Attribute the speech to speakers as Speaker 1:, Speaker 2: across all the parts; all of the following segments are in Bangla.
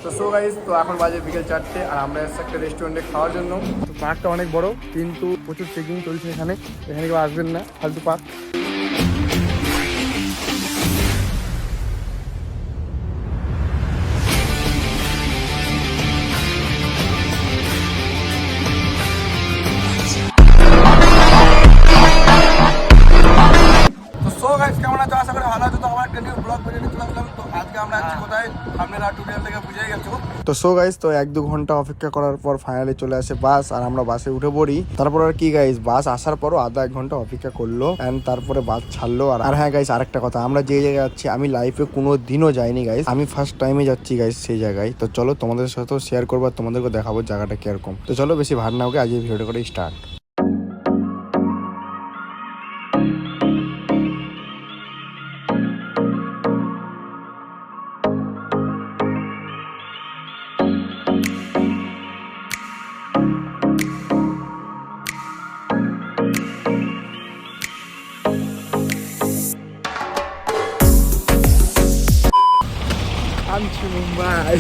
Speaker 1: তো সো গাইস, তো এখন বাজে বিকেল 4টে আর আমরা এসেছি একটা রেস্টুরেন্টে খাওয়ার জন্য। তো পার্কটা অনেক বড়, কিন্তু প্রচুর চেকিং চলছে এখানে কেউ আসবেন না, ফালতু পার্ক। কেমন আছো? আশা করি ভালো আছো। তো আমার একটা নিউ ব্লগ ভিডিও চলে আসলাম। তো আজকে আমরা আছি কোথায়, আপনারা টিউটোরিয়াল থেকে বুঝে গেছো। তো সো গাইস, তো 1-2 ঘন্টা অপেক্ষা করার পর ফাইনালি চলে আসে বাস, আর আমরা বাসে উঠে পড়ি। তারপর আর কি গাইস, বাস আসার পরও আধা 1 ঘন্টা অপেক্ষা করলো এন্ড তারপরে বাস ছাড়লো। আর হ্যাঁ গাইস, আরেকটা কথা, আমরা যে জায়গায় যাচ্ছি আমি লাইফে কোনো দিনও যাইনি গাইস, আমি ফার্স্ট টাইমে যাচ্ছি গাইস সেই জায়গায়। তো চলো তোমাদের সাথেও শেয়ার করবো, তোমাদেরকে দেখাবো জায়গাটা কিরকম। তো চলো বেশি ভার না হোক, আজ এই ভিডিওটা করে স্টার্ট। মুম্বাই।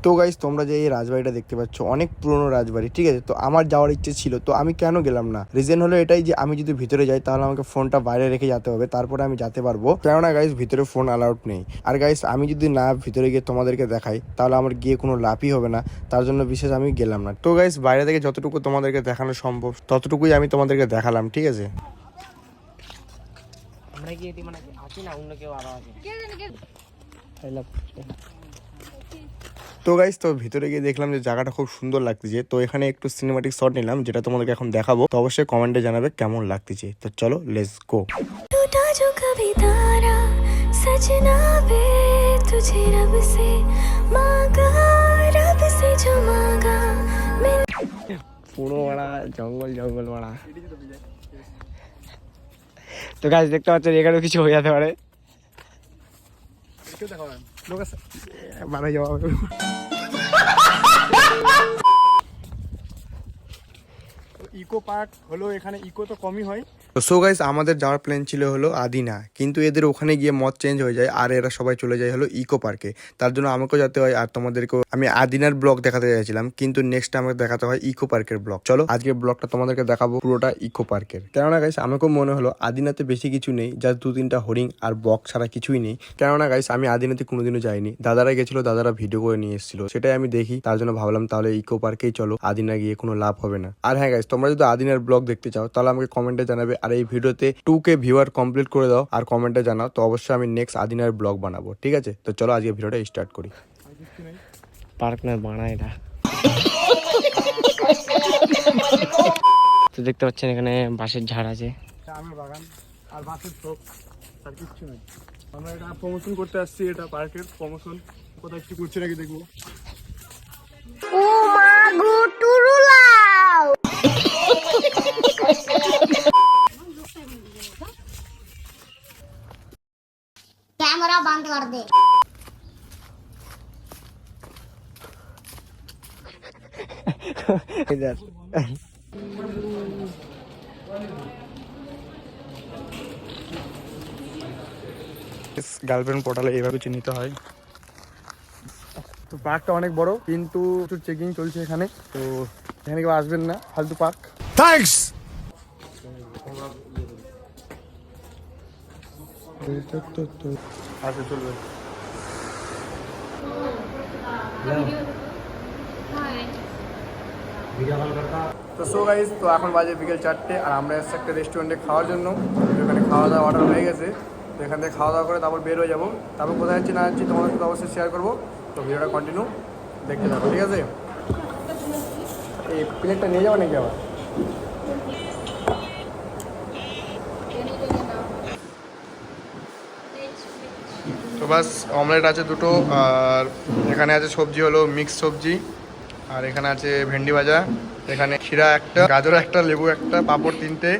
Speaker 1: তো গাইস, তোমরা যে এই রাজবাড়িটা দেখতে পাচ্ছ অনেক পুরনো রাজবাড়ি, ঠিক আছে। তো আমার যাওয়ার ইচ্ছে ছিল, তো আমি কেন গেলাম না, রিজন হলো এটাই যে আমি যদি ভিতরে যাই তাহলে আমাকে ফোনটা বাইরে রেখে যেতে হবে, তারপরে আমি যেতে পারবো। কেননা গাইস, ভিতরে ফোন অ্যালাউড নেই। আর গাইস, আমি যদি না ভিতরে গিয়ে তোমাদেরকে দেখাই তাহলে আমার গিয়ে কোনো লাভই হবে না, তার জন্য বিশেষ আমি গেলাম না। তো গাইস, বাইরে থেকে যতটুকু তোমাদেরকে দেখানো সম্ভব ততটুকুই আমি তোমাদেরকে দেখালাম, ঠিক আছে। আমরা কি এটি মানে আছি না অন্য কেউ আরো আছে। তো গাইস, তো ভিতরে গিয়ে দেখলাম যে জায়গাটা খুব সুন্দর লাগতেছে। তো এখানে একটু সিনেমাটিক শট নিলাম, যেটা তোমাদেরকে এখন দেখাবো। তো অবশ্যই কমেন্টে জানাবে কেমন লাগতেছে। তো চলো লেটস গো। পুরো বড়া জঙ্গল জঙ্গল বড়া। তো গাইস, দেখতে পাচ্ছেন এখানেও কিছু হয়ে যেতে পারে। বানাই যাওয়া ইকো পার্ক হলো, এখানে ইকো তো কমই হয়। তো সো গাইস, আমাদের যাওয়ার প্ল্যান ছিল হলো আদিনা, কিন্তু এদের ওখানে গিয়ে মত চেঞ্জ হয়ে যায় আর এরা সবাই চলে যায় হলো ইকো পার্কে। তার জন্য আমাকেও যেতে হয়, আর তোমাদেরকেও আমি আদিনার ব্লগ দেখাতে চাইছিলাম, কিন্তু নেক্সট আমাকে দেখাতে হয় ইকো পার্কের ব্লগ। চলো আজকে ব্লগটা তোমাদেরকে দেখাবো পুরোটা ইকো পার্কের। কেননা গাইস, আমাকেও মনে হলো আদিনাতে বেশি কিছু নেই, জাস্ট 2-3টা হরিণ আর বক ছাড়া কিছুই নেই। কেননা গাইস, আমি আদিনাতে কোনোদিনও যাইনি, দাদারা গেছিল, দাদারা ভিডিও করে নিয়ে এসেছিল, সেটাই আমি দেখি। তার জন্য ভাবলাম তাহলে ইকো পার্কেই চলো, আদিনা গিয়ে কোনো লাভ হবে না। আর হ্যাঁ গাইস, তোমরা যদি আদিনার ব্লগ দেখতে চাও তাহলে আমাকে কমেন্টে জানাবে, আর এই ভিডিওতে 2K ভিউয়ার কমপ্লিট করে দাও আর কমেন্টে জানাও। তো অবশ্যই আমি নেক্সট আদিনার ব্লগ বানাবো, ঠিক আছে। তো চলো আজকে ভিডিওটা স্টার্ট করি। পার্ক না বানা এটা। তো দেখতে পাচ্ছেন এখানে বাঁশের ঝাড় আছে, আমের বাগান আর বাঁশের ঝোপ, আর কিচ্ছু নেই। আমরা এটা প্রমোশন করতে আসছি, এটা পার্কের প্রমোশন। কোথায় কি করছে নাকি দেখবো।
Speaker 2: ও মা গো টুরুলাও कैमरा बंद कर दे।
Speaker 1: इधर গার্লফ্রেন্ড পোর্টালে এইভাবে চিহ্নিত হয়। তো পার্কটা অনেক বড়, কিন্তু প্রচুর চেকিং চলছে এখানে, তো এখানে কেউ আসবেন না, ফালতু পার্ক। থ্যাঙ্কস। আচ্ছা চলবে। তো সো গাইস, তো এখন বাজে বিকেল 4টে আর আমরা এসেছি একটা রেস্টুরেন্টে খাওয়ার জন্য। এখানে খাওয়া দাওয়া অর্ডার হয়ে গেছে, তো এখান থেকে খাওয়া দাওয়া করে তারপর বের হয়ে যাবো। তারপর কোথায় যাচ্ছি না যাচ্ছি তোমাদের সাথে অবশ্যই শেয়ার করবো। তো ভিডিওটা কন্টিনিউ দেখতে থাকো, ঠিক আছে। এই প্লেটটা নিয়ে যাবো নাকি আবার? তো বাস, অমলেট আছে 2টো, আর এখানে আছে সবজি হলো মিক্স সবজি, আর এখানে আছে ভেন্ডি ভাজা, এখানে খিরা একটা, গাজর একটা, লেবু একটা, পাঁপড় 3টে।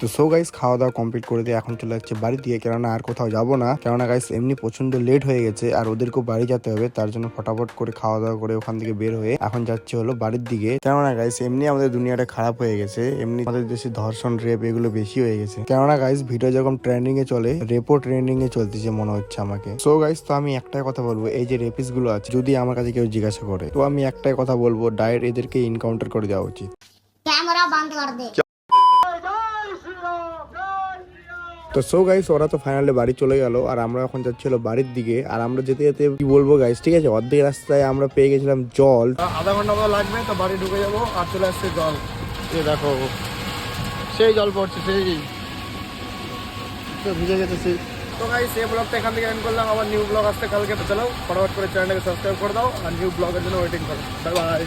Speaker 1: তো সো গাইস খাওয়া দাওয়া কমপ্লিট করে দিয়ে এখন চলে যাচ্ছে বাড়ি দিয়ে, কেননা আর কোথাও যাবো না, কেননা গাইস এমনি প্রচন্ড লেট হয়ে গেছে আর ওদেরকেও বাড়ি যেতে হবে। তার জন্য ফটাফট করে খাওয়া দাওয়া করে ওখান থেকে বের হয়ে এখন যাচ্ছে হলো বাড়ির দিকে। কেননা গাইস এমনি আমাদের দুনিয়াটা খারাপ হয়ে গেছে, এমনি আমাদের দেশে ধর্ষণ রেপ এগুলো বেশি হয়ে গেছে। কেননা গাইস ভিডিও যখন ট্রেন্ডিং এ চলে, রেপো ট্রেন্ডিং এ চলতেছে মনে হচ্ছে আমাকে। সো গাইস তো আমি একটাই কথা বলবো, এই যে রেপিস গুলো আছে যদি আমার কাছে কেউ জিজ্ঞাসা করে তো আমি একটাই কথা বলবো, ডাইরেক্ট এদেরকে ইনকাউন্টার করে দেওয়া উচিত।
Speaker 2: कैमरा बंद कर दे।
Speaker 1: তো সো গাইস ওরা তো ফাইনালি বাড়ি চলে গেল আর আমরা এখন যাচ্ছিল বাড়ির দিকে। আর আমরা যেতে যেতে কি বলবো গাইস, ঠিক আছে, অর্ধেক রাস্তায় আমরা পেয়ে গেছিলাম জল। আধা ঘন্টা মতো লাগবে তো বাড়ি ঢুকে যাবো আর চলে আসছে জল। এই দেখো সেই জল পড়ছে, সেই তো ভিজে গেছে সেই। তো গাইস এই ব্লগটা এখান থেকে এন্ড করলাম, আবার নিউ ব্লগ আসতে কালকে। তো চলো ফটাফট করে চ্যানেলটাকে সাবস্ক্রাইব করে দাও আর নিউ ব্লগের জন্য ওয়েটিং করো। Bye bye.